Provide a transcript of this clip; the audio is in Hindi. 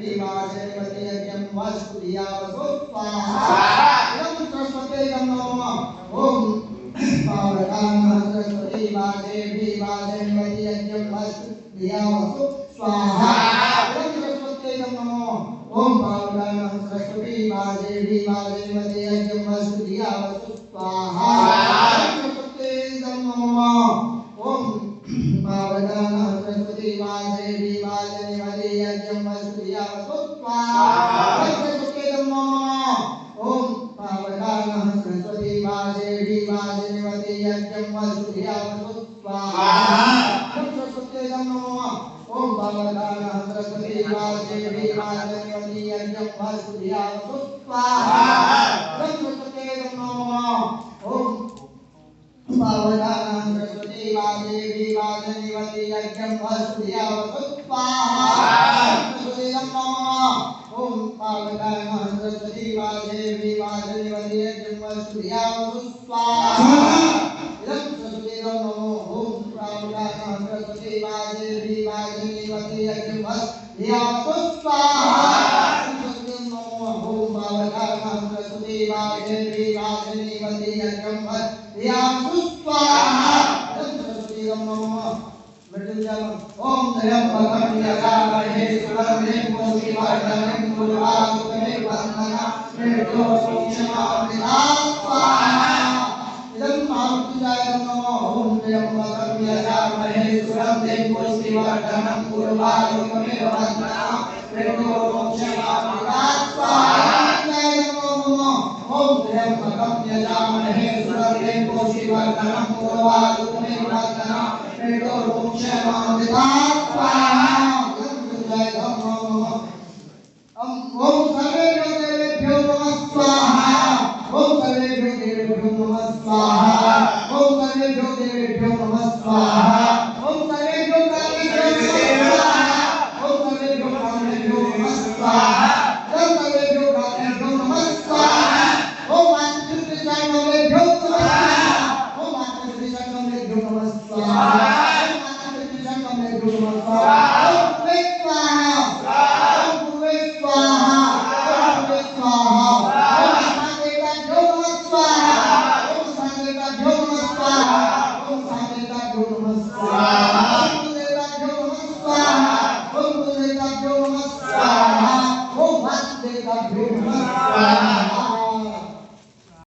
विवाजयति यज्ञं वस्तुयावसु स्वाहा इदं सरस्वतीयं नमः ओम पावकानः सरस्वती वाजे विवाजयति यज्ञं वस्तुयावसु स्वाहा इदं सरस्वतीयं नमः ओम पावकानः सरस्वती वाजे विवाजयति यज्ञं वस्तुयावसु स्वाहा इदं सरस्वतीयं नमः ओम पावकानः सरस्वती वाजे विवाजयति यज्ञं वस्तुयावसु स्वाहा इदं सरस्वतीयं नमः ओम पावकानः सरस्वती वाजे विवाजयति यज्ञं वस्तुयावसु स्वाहा इदं सरस्वतीयं नमः ओम पावकानः सरस्वती वाजे विवाजयति यज्ञं वस्तुयावसु स्वाहा इदं सरस्वतीयं नमः ओम पावकानः सरस्वती वाजे विवाजयति यज्ञं वस्तुयावसु स्वाहा सरस्वतीयं नमः ओम पावकानः सरस्वती वाजे विवाजयति यज्ञं वस्तुयावसु स्वाहा इदं सरस्वतीयं नमः ओम पावकानः सरस्वती वाजे विवाजयति यज्ञं वस्तुयावसु स्वाहा सरस्वतीयं नमः ओम पावकानः सरस्वती वाजे विवाजयति यज्ञं वस्तुयावसु स्वाहा इदं सरस्वतीयं नमः ओम त्र्यंबकं यजामहे सुगन्धिं पुष्टिवर्धनं उर्वारुकमेव वन्दना मृत्योर्मुक्षमामृतात् स्वाहा इदं मारुतयाय नमः ओम त्र्यंबकं यजामहे सुगन्धिं पुष्टिवर्धनं उर्वारुकमेव वन्दना मृत्योर्मुक्षमामृतात् स्वाहा ओम त्र्यंबकं यजामहे सुगन्धिं पुष्टिवर्धनं उर्वारुकमेव वन्दना मृत्योर्मुक्षमामृतात् स्वाहा ओम सर्वेभ्यो देवेभ्यो नमः स्वाहा ओम सर्वेभ्यो देवेभ्यो नमः स्वाहा ओम सर्वेभ्यो देवेभ्यो नमः स्वाहा ओम सर्वेभ्यो कामेभ्यो नमः स्वाहा ओम सर्वेभ्यो कामेभ्यो नमः स्वाहा ओम मातृ पितृभ्यो नमः स्वाहा ओम मातृ पितृभ्यो नमः स्वाहा